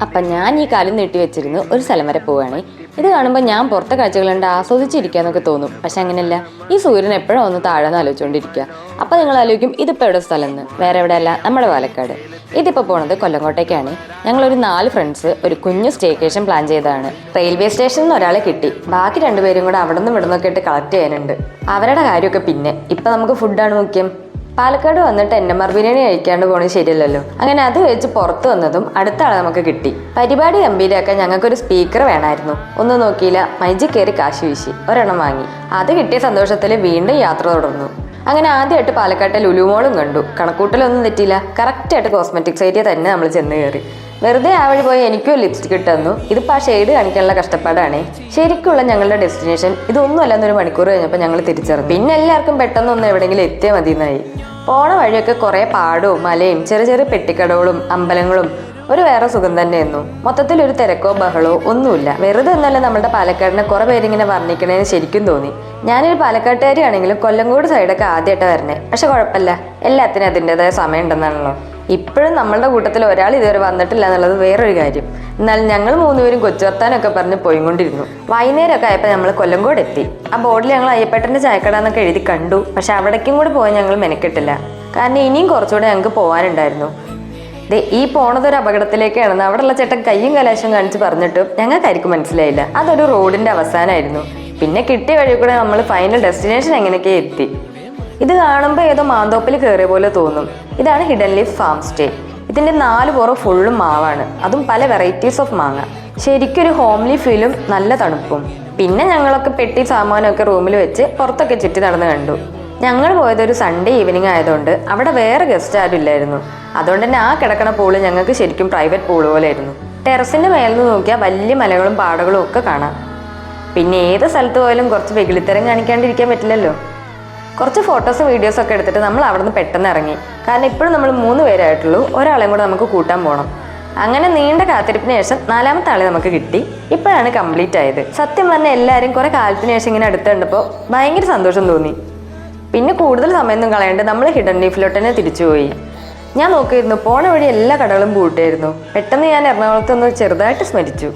അപ്പം ഞാൻ ഈ കാലം നീട്ടി വെച്ചിരുന്നു ഒരു സ്ഥലം വരെ പോവുകയാണ്. ഇത് കാണുമ്പോൾ ഞാൻ പുറത്തെ കാഴ്ചകൾ കണ്ട് ആസ്വദിച്ചിരിക്കാന്നൊക്കെ തോന്നും. പക്ഷെ അങ്ങനെയല്ല, ഈ സൂര്യൻ എപ്പോഴും ഒന്ന് താഴെന്ന് ആലോചിച്ചുകൊണ്ടിരിക്കുക. അപ്പം നിങ്ങൾ ആലോചിക്കും ഇതിപ്പോൾ എവിടെ സ്ഥലം എന്ന്. വേറെ എവിടെയല്ല, നമ്മുടെ പാലക്കാട്. ഇതിപ്പോൾ പോണത് കൊല്ലങ്കോട്ടേക്കാണ്. ഞങ്ങളൊരു 4 ഫ്രണ്ട്സ് ഒരു കുഞ്ഞു സ്റ്റേക്കേഷൻ പ്ലാൻ ചെയ്തതാണ്. റെയിൽവേ സ്റ്റേഷനിൽ നിന്ന് ഒരാളെ കിട്ടി. ബാക്കി 2 പേരും കൂടെ അവിടെ നിന്ന് ഇവിടുന്നൊക്കെ ഇട്ട് കളക്ട് ചെയ്യാനുണ്ട്. അവരുടെ കാര്യമൊക്കെ പിന്നെ. ഇപ്പം നമുക്ക് ഫുഡാണ് മുഖ്യം. പാലക്കാട് വന്നിട്ട് NMR ബിരിയാണി കഴിക്കാണ്ട് പോകണത് ശരിയല്ലല്ലോ. അങ്ങനെ അത് കഴിച്ച് പുറത്ത് വന്നതും അടുത്ത ആളെ നമുക്ക് കിട്ടി. പരിപാടി ഗംഭീരമാക്കാൻ ഞങ്ങൾക്കൊരു സ്പീക്കർ വേണമായിരുന്നു. ഒന്നും നോക്കിയില്ല, മൈജി കയറി കാശ് വീശി ഒരെണ്ണം വാങ്ങി. അത് കിട്ടിയ സന്തോഷത്തിൽ വീണ്ടും യാത്ര തുടർന്നു. അങ്ങനെ ആദ്യമായിട്ട് പാലക്കാട്ടെ ലുലുമോളും കണ്ടു. കണക്കൂട്ടലൊന്നും തെറ്റിയില്ല. കറക്റ്റായിട്ട് കോസ്മെറ്റിക്സ് ഏരിയ തന്നെ നമ്മൾ ചെന്ന് കയറി. വെറുതെ ആ വഴി പോയി എനിക്കും ലിപ്സ്റ്റിക് ഇട്ടു. ഇതിപ്പോൾ ആ ഷെയ്ഡ് കാണിക്കാനുള്ള കഷ്ടപ്പാടാണ്. ശരിക്കുള്ള ഞങ്ങളുടെ ഡെസ്റ്റിനേഷൻ ഇതൊന്നും അല്ലെന്നൊരു മണിക്കൂർ കഴിഞ്ഞപ്പോൾ ഞങ്ങൾ തിരിച്ചറിഞ്ഞു. പിന്നെ എല്ലാവർക്കും പെട്ടെന്നൊന്ന് എവിടെയെങ്കിലും എത്തിയാൽ മതി എന്നായി. പോണ വഴിയൊക്കെ കുറേ പാടവും മലയും ചെറിയ ചെറിയ പെട്ടിക്കടകളും അമ്പലങ്ങളും ഒരു വേറെ സുഖം തന്നെയായിരുന്നു. മൊത്തത്തിൽ ഒരു തിരക്കോ ബഹളോ ഒന്നുമില്ല. വെറുതെ ഒന്നല്ല നമ്മുടെ പാലക്കാടിനെ കുറെ പേരിങ്ങനെ വർണ്ണിക്കണേന്ന് ശരിക്കും തോന്നി. ഞാനൊരു പാലക്കാട്ടുകാരിയാണെങ്കിലും കൊല്ലങ്കോട് സൈഡൊക്കെ ആദ്യമായിട്ടാണ് വരണേ. പക്ഷെ കുഴപ്പമില്ല, എല്ലാത്തിനും അതിൻ്റെതായ സമയം ഉണ്ടെന്നാണല്ലോ. ഇപ്പോഴും നമ്മളുടെ കൂട്ടത്തിൽ ഒരാൾ ഇതുവരെ വന്നിട്ടില്ല എന്നുള്ളത് വേറൊരു കാര്യം. എന്നാൽ ഞങ്ങൾ 3 പേരും കൊച്ചുവർത്താനൊക്കെ പറഞ്ഞ് പോയിക്കൊണ്ടിരുന്നു. വൈകുന്നേരമൊക്കെ ആയപ്പോൾ നമ്മൾ കൊല്ലങ്കോട് എത്തി. ആ ബോർഡിൽ ഞങ്ങൾ അയ്യപ്പേട്ടൻ്റെ ചായക്കട എന്നൊക്കെ എഴുതി കണ്ടു. പക്ഷെ അവിടേക്കും കൂടെ പോയാൽ ഞങ്ങൾ മെനക്കെട്ടില്ല. കാരണം ഇനിയും കുറച്ചുകൂടെ ഞങ്ങൾക്ക് പോകാനുണ്ടായിരുന്നു. ഈ പോണതൊരു അപകടത്തിലേക്കാണെന്ന് അവിടെയുള്ള ചേട്ടൻ കയ്യും കലാശം കാണിച്ച് പറഞ്ഞിട്ടും ഞങ്ങൾക്കായിരിക്കും മനസ്സിലായില്ല. അതൊരു റോഡിന്റെ അവസാനമായിരുന്നു. പിന്നെ കിട്ടിയ വഴി കൂടെ നമ്മൾ ഫൈനൽ ഡെസ്റ്റിനേഷൻ എങ്ങനെയൊക്കെ എത്തി. ഇത് കാണുമ്പോൾ ഏതോ മാന്തോപ്പിൽ കയറിയ പോലെ തോന്നും. ഇതാണ് ഹിഡൻ ലീഫ് ഫാം സ്റ്റേ. ഇതിന്റെ 4 പുറം ഫുള്ളും മാവാണ്. അതും പല വെറൈറ്റീസ് ഓഫ് മാങ്ങ. ശരിക്കൊരു ഹോംലി ഫീലും നല്ല തണുപ്പും. പിന്നെ ഞങ്ങളൊക്കെ പെട്ടി സാമാനമൊക്കെ റൂമിൽ വെച്ച് പുറത്തൊക്കെ ചുറ്റി നടന്ന് കണ്ടു. ഞങ്ങൾ പോയത് ഒരു സൺഡേ ഈവനിങ് ആയതുകൊണ്ട് അവിടെ വേറെ ഗസ്റ്റ് ആരും ഇല്ലായിരുന്നു. അതുകൊണ്ട് തന്നെ ആ കിടക്കണ പൂള് ഞങ്ങൾക്ക് ശരിക്കും പ്രൈവറ്റ് പൂള് പോലെ ആയിരുന്നു. ടെറസിന്റെ മേലിൽ നിന്ന് നോക്കിയാൽ വലിയ മലകളും പാടകളും ഒക്കെ കാണാം. പിന്നെ ഏത് സ്ഥലത്ത് പോയാലും കുറച്ച് വെകിളിത്തരം കാണിക്കാണ്ടിരിക്കാൻ പറ്റില്ലല്ലോ. കുറച്ച് ഫോട്ടോസും വീഡിയോസും ഒക്കെ എടുത്തിട്ട് നമ്മൾ അവിടെ നിന്ന് പെട്ടെന്ന് ഇറങ്ങി. കാരണം ഇപ്പോഴും നമ്മൾ 3 പേരായിട്ടുള്ളൂ. ഒരാളെയും കൂടെ നമുക്ക് കൂട്ടാൻ പോകണം. അങ്ങനെ നീണ്ട കാത്തിരിപ്പിന് ശേഷം 4ാമത്തെ ആളെ നമുക്ക് കിട്ടി. ഇപ്പോഴാണ് കംപ്ലീറ്റ് ആയത്. സത്യം പറഞ്ഞാൽ എല്ലാവരും കുറെ കാലത്തിന് ശേഷം ഇങ്ങനെ അടുത്ത് കണ്ടപ്പോൾ ഭയങ്കര സന്തോഷം തോന്നി. പിന്നെ കൂടുതൽ സമയമൊന്നും കളയാണ്ട് നമ്മൾ ഹിഡൻ ലീഫിലോട്ട് തന്നെ തിരിച്ചുപോയി. ഞാൻ നോക്കിയിരുന്നു, പോണ വഴി എല്ലാ കടകളും പൂട്ടായിരുന്നു. പെട്ടെന്ന് ഞാൻ എറണാകുളത്ത് ഒന്ന് ചെറുതായിട്ട് സ്മരിച്ചു.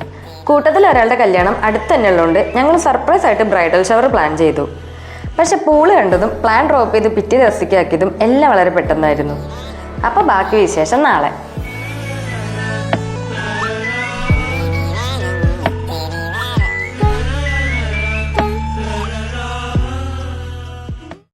കൂട്ടത്തിൽ ഒരാളുടെ കല്യാണം അടുത്ത് തന്നെ ഉള്ളതുകൊണ്ട് ഞങ്ങൾ സർപ്രൈസ് ആയിട്ട് ബ്രൈഡൽ ഷവർ പ്ലാൻ ചെയ്തു. പക്ഷെ പൂള് കണ്ടതും പ്ലാൻ ഡ്രോപ്പ് ചെയ്ത് പിറ്റേ ദിവസത്തേക്കാക്കിയതും എല്ലാം വളരെ പെട്ടെന്നായിരുന്നു. അപ്പോൾ ബാക്കി വിശേഷം നാളെ.